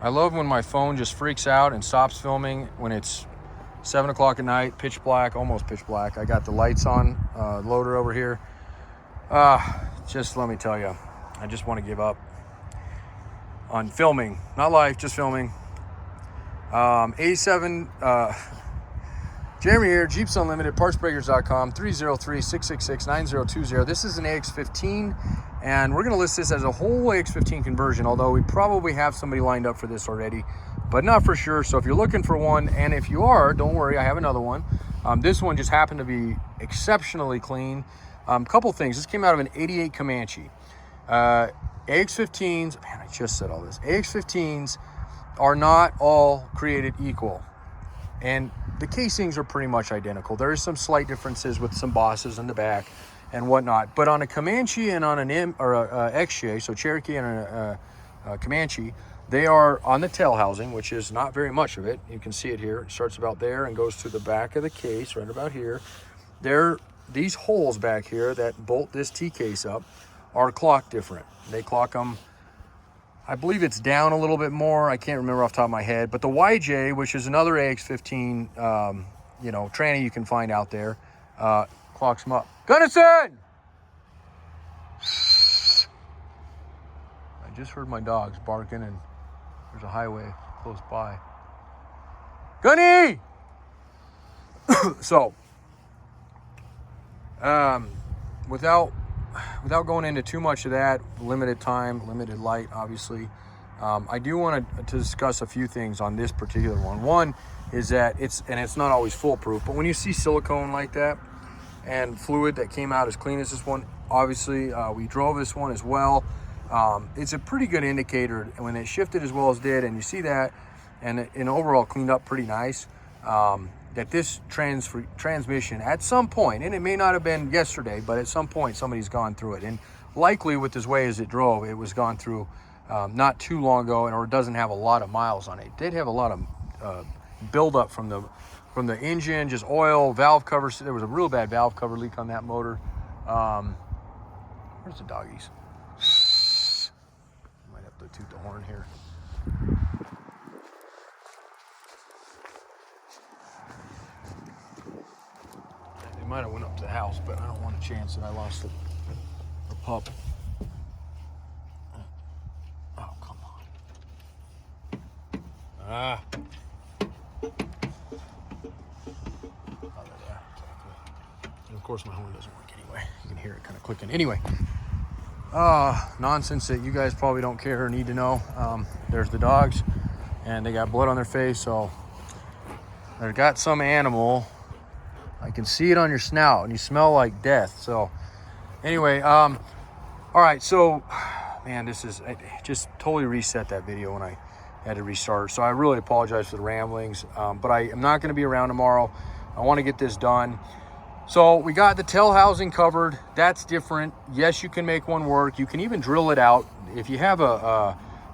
I love when my phone just freaks out and stops filming when it's 7 o'clock at night, pitch black, almost pitch black. I got the lights on, loader over here. Just let me tell you, I just want to give up on filming. Not live, just filming. A7, Jeremy here, Jeeps Unlimited, partsbreakers.com, 303-666-9020. This is an AX15, and we're going to list this as a whole AX15 conversion, although we probably have somebody lined up for this already, but not for sure. So if you're looking for one, and if you are, don't worry, I have another one. This one just happened to be exceptionally clean. Couple things. This came out of an 88 Comanche. AX15s, man, I just said all this. AX15s are not all created equal, and the casings are pretty much identical. There is some slight differences with some bosses in the back and whatnot, but on a Comanche and on an XJ, so Cherokee and a Comanche, they are on the tail housing, which is not very much of it. You can see it here. It starts about there and goes to the back of the case, right about here. These holes back here that bolt this T-case up are clocked different. They clock them, I believe it's down a little bit more. I can't remember off the top of my head, but the YJ, which is another AX15, tranny you can find out there, clocks them up. Gunnison! I just heard my dogs barking, and there's a highway close by. Gunny! So, without going into too much of that, limited time, limited light, obviously, I do want to discuss a few things on this particular one. One is that it's not always foolproof, but when you see silicone like that and fluid that came out as clean as this one, obviously we drove this one as well. It's a pretty good indicator when it shifted as well as did, and you see that, and overall cleaned up pretty nice. That this transmission at some point, and it may not have been yesterday, but at some point somebody's gone through it, and likely with this way as it drove, it was gone through not too long ago, or it doesn't have a lot of miles on it. It did have a lot of buildup from the engine, just oil, valve covers. There was a real bad valve cover leak on that motor. Where's the doggies? Might have to toot the horn here. Might have went up to the house, but I don't want a chance that I lost the pup. Oh, come on. Oh, there. And of course my horn doesn't work anyway. You can hear it kind of clicking. Anyway, nonsense that you guys probably don't care or need to know. There's the dogs, and they got blood on their face, so they've got some animal. I can see it on your snout, and you smell like death. So anyway, all right, so man, I just totally reset that video when I had to restart, so I really apologize for the ramblings, but I am not going to be around tomorrow. I want to get this done. So we got the tail housing covered. That's different. Yes, you can make one work. You can even drill it out. If you have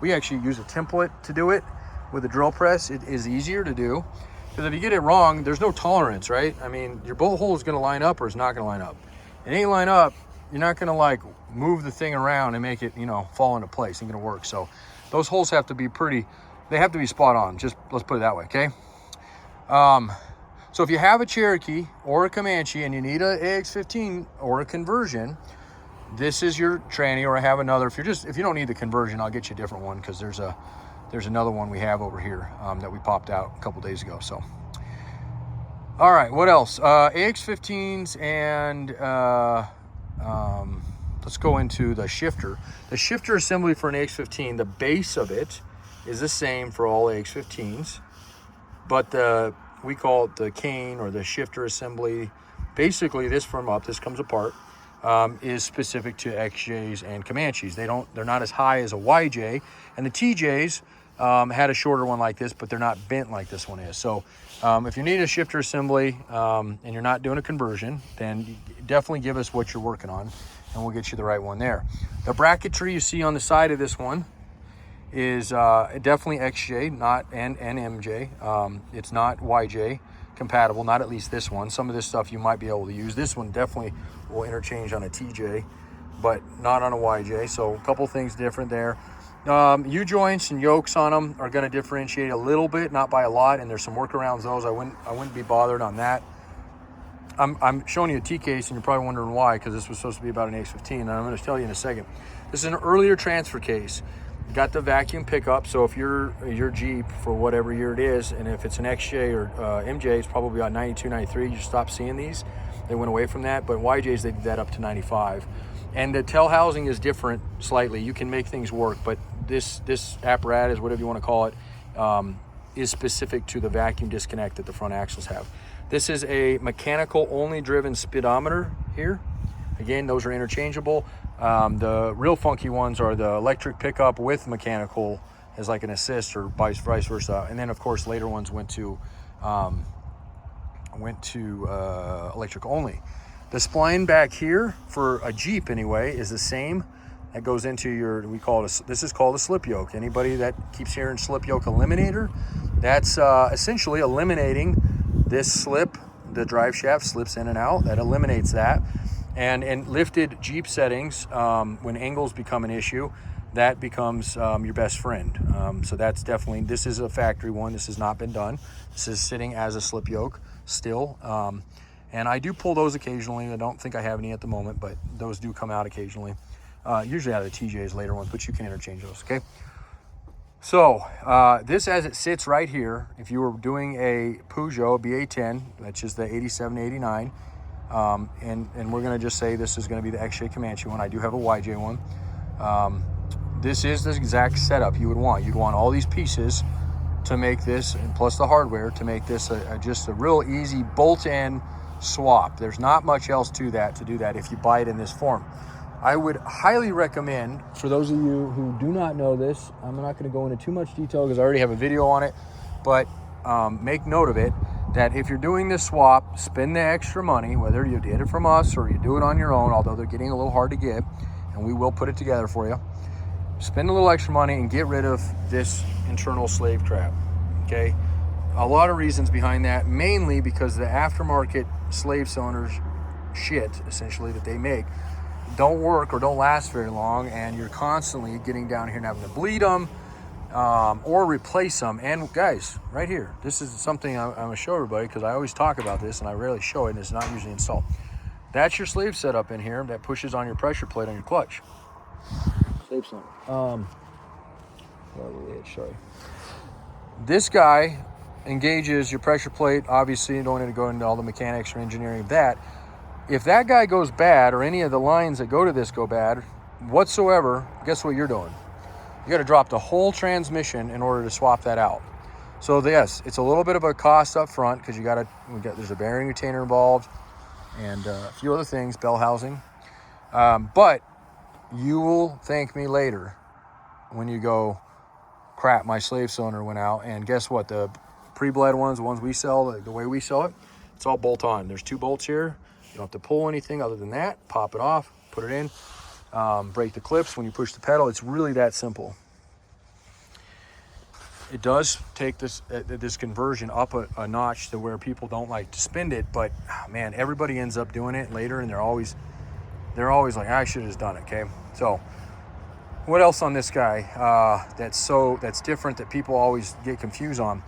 we actually use a template to do it with a drill press. It is easier to do. Because if you get it wrong, there's no tolerance, right? I mean, your bolt hole is going to line up or it's not going to line up. It ain't line up, you're not going to like move the thing around and make it, fall into place. It ain't going to work. So those holes have to be they have to be spot on. Just let's put it that way, okay? So if you have a Cherokee or a Comanche and you need a AX15 or a conversion, this is your tranny, or I have another. If you don't need the conversion, I'll get you a different one, because there's another one we have over here that we popped out a couple days ago. So, all right, what else? AX15s, and let's go into the shifter. The shifter assembly for an AX15, the base of it is the same for all AX15s, but we call it the cane or the shifter assembly. Basically, this comes apart, is specific to XJs and Comanches. They're not as high as a YJ, and the TJs had a shorter one like this, but they're not bent like this one is. So if you need a shifter assembly and you're not doing a conversion, then definitely give us what you're working on, and we'll get you the right one there. The bracketry you see on the side of this one is definitely XJ, not and MJ. It's not YJ compatible, not at least this one. Some of this stuff you might be able to use. This one definitely will interchange on a TJ, but not on a YJ. So a couple things different there. U-joints and yokes on them are going to differentiate a little bit, not by a lot, and there's some workarounds those. I wouldn't be bothered on that. I'm showing you a T-case, and you're probably wondering why, because this was supposed to be about an AX15, and I'm going to tell you in a second. This is an earlier transfer case. Got the vacuum pickup, so if your Jeep, for whatever year it is, and if it's an XJ or MJ, it's probably about 92, 93, you stop seeing these. They went away from that, but YJs, they did that up to 95. And the tail housing is different slightly. You can make things work, but this apparatus, whatever you want to call it, is specific to the vacuum disconnect that the front axles have. This is a mechanical only driven speedometer here. Again, those are interchangeable. The real funky ones are the electric pickup with mechanical as like an assist, or vice versa. And then of course later ones went to electric only. The spline back here for a Jeep anyway is the same. That goes into your, this is called a slip yoke. Anybody that keeps hearing slip yoke eliminator, that's essentially eliminating this slip. The drive shaft slips in and out. That eliminates that. And in lifted Jeep settings, when angles become an issue, that becomes your best friend. So that's definitely, this is a factory one. This has not been done. This is sitting as a slip yoke still. And I do pull those occasionally. I don't think I have any at the moment, but those do come out occasionally. Usually out of the TJs, later ones, but you can interchange those, okay? So this, as it sits right here, if you were doing a Peugeot BA-10, which is the 87, 89, and we're gonna just say this is gonna be the XJ Comanche one. I do have a YJ one. This is the exact setup you would want. You'd want all these pieces to make this, and plus the hardware, to make this just a real easy bolt-in swap. There's not much else to do that if you buy it in this form. I would highly recommend, for those of you who do not know this, I'm not going to go into too much detail because I already have a video on it, but make note of it, that if you're doing this swap, spend the extra money, whether you did it from us or you do it on your own, although they're getting a little hard to get, and we will put it together for you. Spend a little extra money and get rid of this internal slave trap, okay? A lot of reasons behind that, mainly because the aftermarket slave cylinders shit, essentially, that they make, don't work or don't last very long, and you're constantly getting down here and having to bleed them or replace them. And guys, right here, this is something I'm gonna show everybody, because I always talk about this and I rarely show it, and it's not usually installed. That's your slave setup in here that pushes on your pressure plate on your clutch. Slave cylinder. Sorry. This guy engages your pressure plate. Obviously, you don't need to go into all the mechanics or engineering of that. If that guy goes bad, or any of the lines that go to this go bad whatsoever, guess what you're doing? You got to drop the whole transmission in order to swap that out. So yes, it's a little bit of a cost up front, because there's a bearing retainer involved and a few other things, bell housing. But you will thank me later when you go, crap, my slave cylinder went out. And guess what? The pre-bled ones, the ones we sell, the way we sell it, it's all bolt on. There's 2 bolts here. You don't have to pull anything other than that. Pop it off, put it in, break the clips when you push the pedal. It's really that simple. It does take this conversion up a notch to where people don't like to spend it, but man, everybody ends up doing it later, and they're always like, I should have done it. Okay, so what else on this guy that's different that people always get confused on?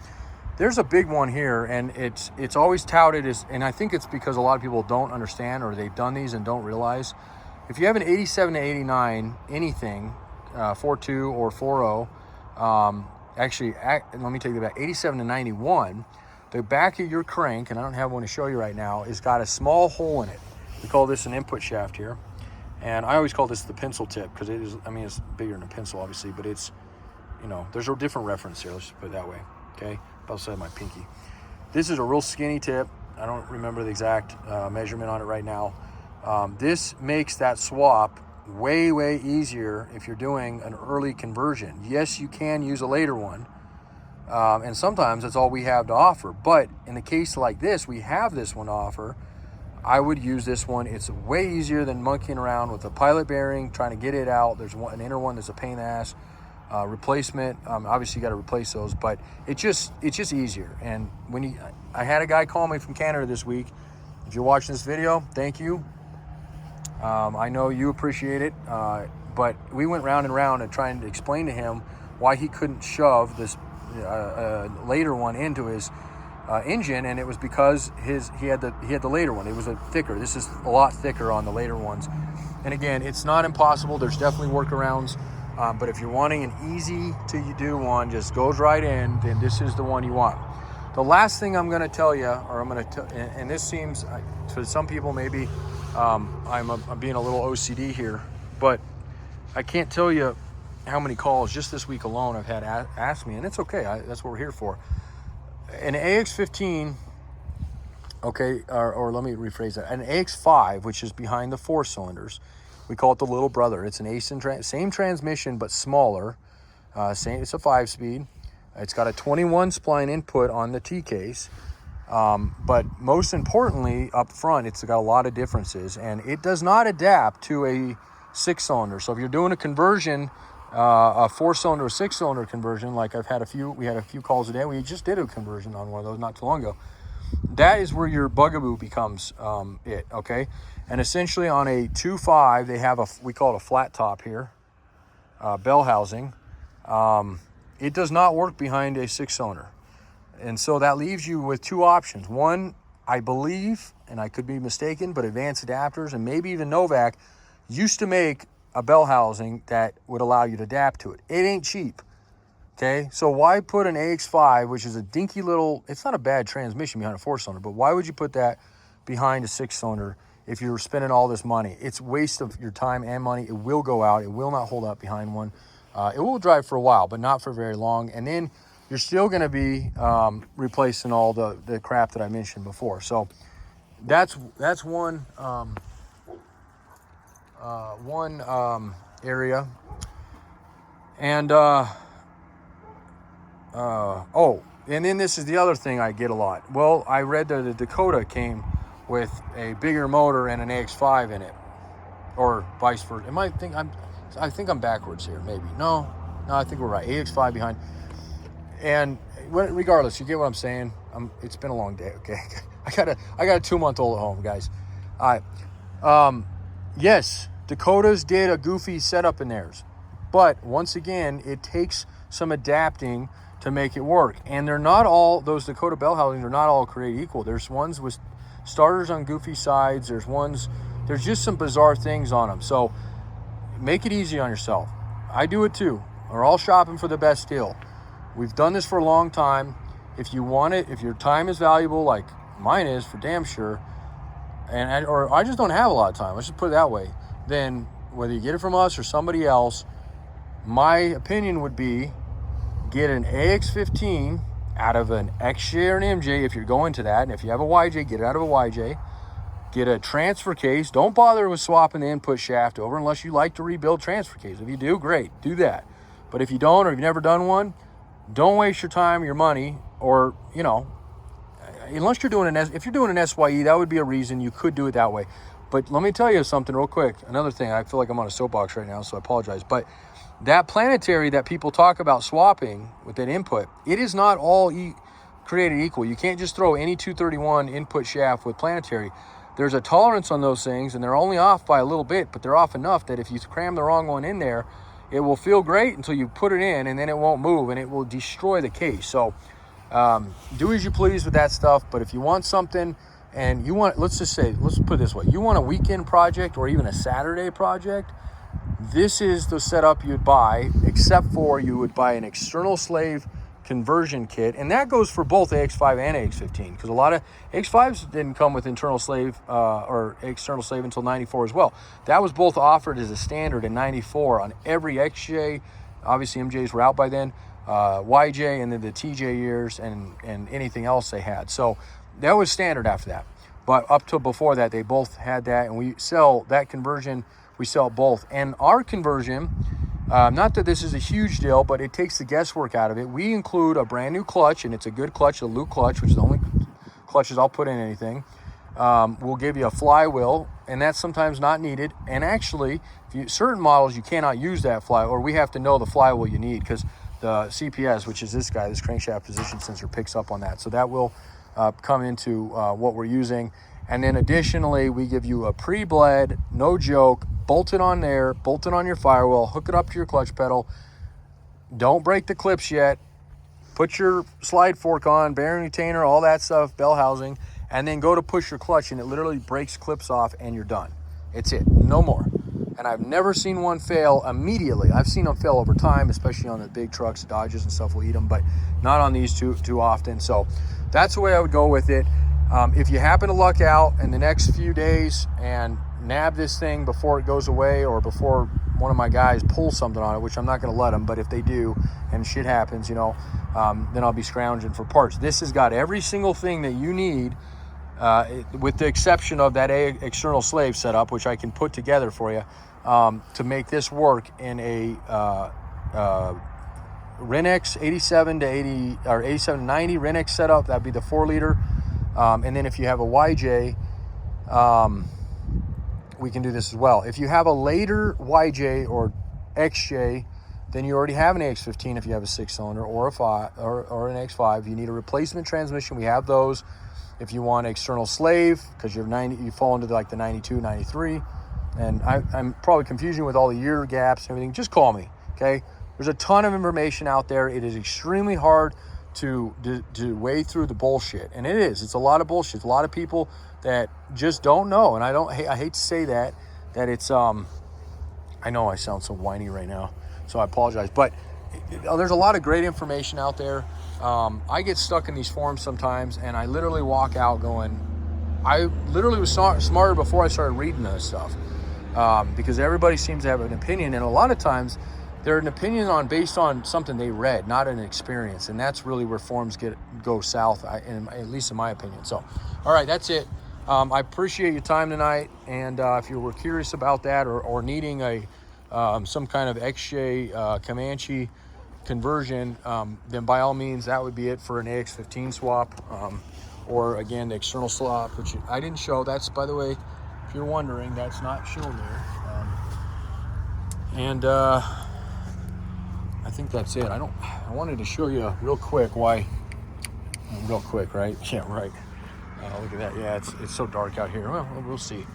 There's a big one here, and it's always touted as, and I think it's because a lot of people don't understand, or they've done these and don't realize, if you have an 87 to 89 anything, 4.2 or 4.0, actually, let me take that back, 87 to 91, the back of your crank, and I don't have one to show you right now, is got a small hole in it. We call this an input shaft here, and I always call this the pencil tip, because it is, I mean, it's bigger than a pencil, obviously, but it's, there's a different reference here, let's just put it that way, okay? Outside my pinky. This is a real skinny tip. I don't remember the exact measurement on it right now. This makes that swap way, way easier if you're doing an early conversion. Yes, you can use a later one, and sometimes that's all we have to offer. But in the case like this, we have this one to offer. I would use this one. It's way easier than monkeying around with a pilot bearing, trying to get it out. There's an inner one that's a pain in the ass. Replacement, obviously you got to replace those, but it's just easier. And I had a guy call me from Canada this week. If you're watching this video, thank you. I know you appreciate it, But we went round and round and trying to explain to him why he couldn't shove this later one into his engine, and it was because he had the later one. It was a thicker. This is a lot thicker on the later ones. And again, it's not impossible. There's definitely workarounds. But if you're wanting an easy to do one, just goes right in, then this is the one you want. The last thing I'm going to tell you, or I'm going to, and this seems to some people maybe I'm being a little OCD here, but I can't tell you how many calls just this week alone I've had asked me, and it's okay. That's what we're here for. An AX15, okay, or let me rephrase that. An AX5, which is behind the 4 cylinders, we call it the little brother. It's an ACE same transmission but smaller. It's a 5-speed. It's got a 21 spline input on the T-case. But most importantly, up front, it's got a lot of differences, and it does not adapt to a 6-cylinder. So if you're doing a conversion, a 4-cylinder or 6-cylinder conversion, like we had a few calls today. We just did a conversion on one of those not too long ago. That is where your bugaboo becomes okay? And essentially on a 2.5, they have we call it a flat top here, bell housing. It does not work behind a 6-cylinder. And so that leaves you with 2 options. One, I believe, and I could be mistaken, but Advanced Adapters and maybe even Novak used to make a bell housing that would allow you to adapt to it. It ain't cheap, okay? So why put an AX5, which is a dinky little, it's not a bad transmission behind a 4-cylinder, but why would you put that behind a 6-cylinder if you're spending all this money? It's waste of your time and money. It will go out. It will not hold up behind one. It will drive for a while, but not for very long. And then you're still going to be replacing all the crap that I mentioned before. So that's one area. And and then this is the other thing I get a lot. Well, I read that the Dakota came with a bigger motor and an AX5 in it, or vice versa. I think I'm backwards here, maybe. No, I think we're right. AX5 behind. And regardless, you get what I'm saying. It's been a long day, okay? I got a 2-month-old at home, guys. All right. Yes, Dakotas did a goofy setup in theirs. But once again, it takes some adapting to make it work. And they're not all, those Dakota bell housings are not all created equal. There's ones with starters on goofy sides. There's just some bizarre things on them. So make it easy on yourself. I do it too. We're all shopping for the best deal. We've done this for a long time. If you want it, if your time is valuable, like mine is for damn sure, or I just don't have a lot of time, let's just put it that way, then whether you get it from us or somebody else, my opinion would be get an AX15 out of an XJ or an MJ if you're going to that. And if you have a YJ, get it out of a YJ. Get a transfer case. Don't bother with swapping the input shaft over unless you like to rebuild transfer case. If you do, great, do that. But if you don't, or you've never done one, don't waste your time, your money, or, unless you're doing if you're doing an SYE, that would be a reason you could do it that way. But let me tell you something real quick. Another thing, I feel like I'm on a soapbox right now, so I apologize. But that planetary that people talk about swapping with that input, it is not all created equal. You can't just throw any 231 input shaft with planetary. There's a tolerance on those things, and they're only off by a little bit, but they're off enough that if you cram the wrong one in there, it will feel great until you put it in, and then it won't move, and it will destroy the case. So do as you please with that stuff. But if you want something and you want, let's put it this way, you want a weekend project or even a Saturday project, this is the setup you'd buy, except for you would buy an external slave conversion kit, and that goes for both AX5 and AX15, because a lot of AX5s didn't come with internal slave or external slave until 94 as well. That was both offered as a standard in 94 on every XJ. Obviously MJs were out by then, YJ, and then the TJ years and anything else they had. So that was standard after that. But up till before that, they both had that, and we sell that conversion. We sell both. And our conversion, not that this is a huge deal, but it takes the guesswork out of it. We include a brand new clutch, and it's a good clutch, a Luke clutch, which is the only clutches I'll put in anything. We'll give you a flywheel, and that's sometimes not needed. And actually, certain models, you cannot use that flywheel, or we have to know the flywheel you need, because the CPS, which is this crankshaft position sensor, picks up on that. So that will come into what we're using. And then additionally, we give you a pre-bled, no joke, bolt it on there, bolt it on your firewall, hook it up to your clutch pedal. Don't break the clips yet. Put your slide fork on, bearing retainer, all that stuff, bell housing, and then go to push your clutch, and it literally breaks clips off, and you're done. It's it, no more. And I've never seen one fail immediately. I've seen them fail over time, especially on the big trucks, Dodges and stuff will eat them, but not on these too often. So that's the way I would go with it. If you happen to luck out in the next few days and nab this thing before it goes away, or before one of my guys pulls something on it, which I'm not going to let them, but if they do and shit happens, you know, then I'll be scrounging for parts. This has got every single thing that you need, with the exception of that external slave setup, which I can put together for you, to make this work in a Renix 87 to 80 or 87 to 90 Renix setup. That'd be the 4-liter. And then if you have a YJ, we can do this as well. If you have a later YJ or XJ, then you already have an AX15 if you have a 6-cylinder, or a 5 or an X5. You need a replacement transmission. We have those. If you want external slave, because you're 90, you fall into like the 92, 93, and I'm probably confusing you with all the year gaps and everything, just call me, okay? There's a ton of information out there. It is extremely hard to wade through the bullshit, and it is. It's a lot of bullshit. It's a lot of people that just don't know, and I hate to say that it's I know I sound so whiny right now, so I apologize, but there's a lot of great information out there. I get stuck in these forums sometimes, and I literally walk out going, I literally was smarter before I started reading this stuff, because everybody seems to have an opinion, and a lot of times they're an opinion based on something they read, not an experience, and that's really where forums go south, at least in my opinion. So, all right, that's it. I appreciate your time tonight, and if you were curious about that, or needing some kind of XJ Comanche conversion, then by all means, that would be it for an AX15 swap, or again, the external swap, which I didn't show. That's, by the way, if you're wondering, that's not shown there. I think that's it. I wanted to show you real quick why. Real quick, right? Yeah, right. Look at that. Yeah, it's so dark out here. Well, we'll see.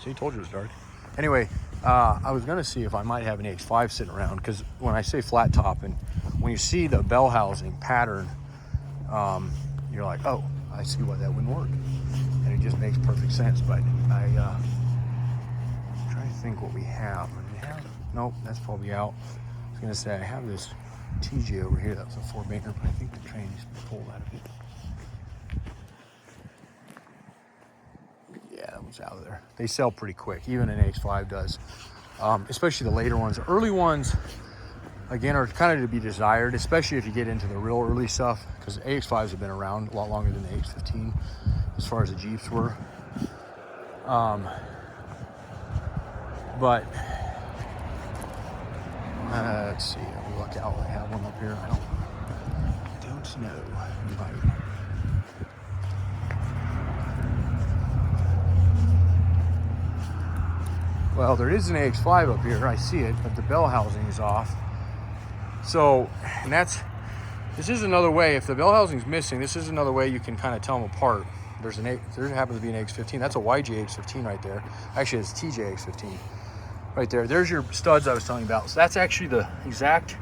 See, told you it was dark. Anyway, I was gonna see if I might have an AX5 sitting around, because when I say flat top, and when you see the bell housing pattern, you're like, oh, I see why that wouldn't work, and it just makes perfect sense. But I'm trying to think what we have. Nope, that's probably out. I was gonna say I have this TJ over here. That was a 4-banker, but I think the train is pulled out of it. Yeah, that one's out of there. They sell pretty quick, even an AX5 does, especially the later ones. Early ones, again, are kind of to be desired, especially if you get into the real early stuff, because AX5s have been around a lot longer than the AX15 as far as the Jeeps were. But let's see. I'll look out. I have one up here. I don't know. Well, there is an AX5 up here. I see it, but the bell housing is off. So, and this is another way. If the bell housing is missing, this is another way you can kind of tell them apart. There happens to be an AX15. That's a YJ AX15 right there. Actually, it's TJ AX15 right there. There's your studs I was telling you about. So that's actually the exact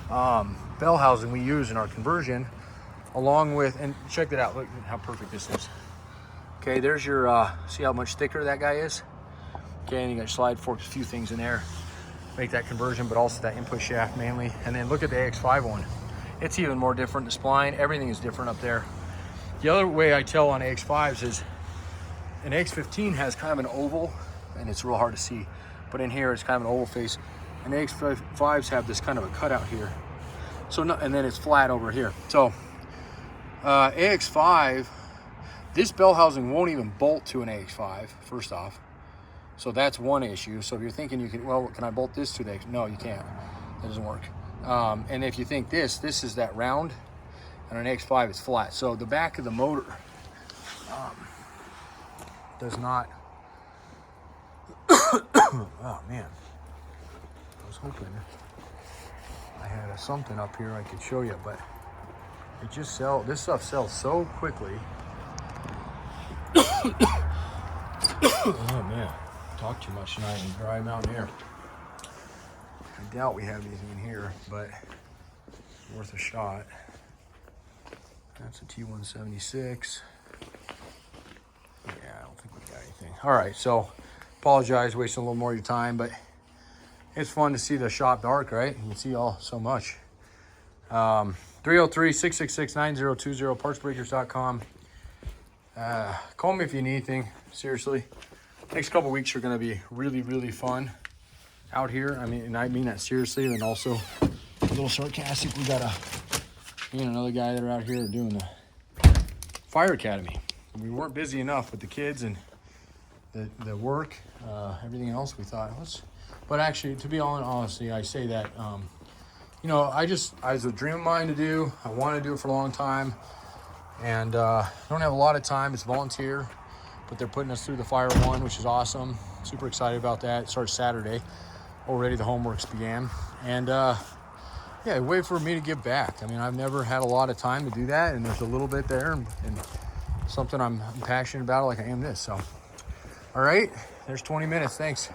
bell housing we use in our conversion, along with, and check that out. Look how perfect this is. Okay, there's your, see how much thicker that guy is? Okay, and you got your slide forks, a few things in there, make that conversion, but also that input shaft mainly. And then look at the AX5 one. It's even more different. The spline, everything is different up there. The other way I tell on AX5s is an AX15 has kind of an oval, and it's real hard to see, but in here it's kind of an oval face. And AX5s have this kind of a cutout here. So, and then it's flat over here. So AX5, this bell housing won't even bolt to an AX5, first off. So that's one issue. So if you're thinking you can, well, can I bolt this to the AX? No, you can't. That doesn't work. And if you think this is that round, and an AX5 is flat. So the back of the motor does not. Oh man, I was hoping I had something up here I could show you, but it just this stuff sells so quickly. Oh man. talk too much tonight and dry mountaineer. I doubt we have anything in here, but worth a shot. That's a T176. Yeah, I don't think we got anything. All right, so apologize, wasting a little more of your time, but it's fun to see the shop dark, right? You can see all so much. 303-666-9020, partsbreakers.com. Call me if you need anything, seriously. Next couple weeks are gonna be really, really fun out here. I mean, and I mean that seriously, and also a little sarcastic. We got me and another guy that are out here doing the fire academy. We weren't busy enough with the kids and the work, everything else. We thought, but actually, to be honestly, I say that, you know, I was a dream of mine to do. I wanted to do it for a long time, and I don't have a lot of time. It's volunteer, but they're putting us through the Fire 1, which is awesome. Super excited about that. It starts Saturday. Already the homeworks began, and yeah, a way for me to give back. I mean, I've never had a lot of time to do that, and there's a little bit there, and something I'm passionate about, like I am this. So, all right, there's 20 minutes. Thanks.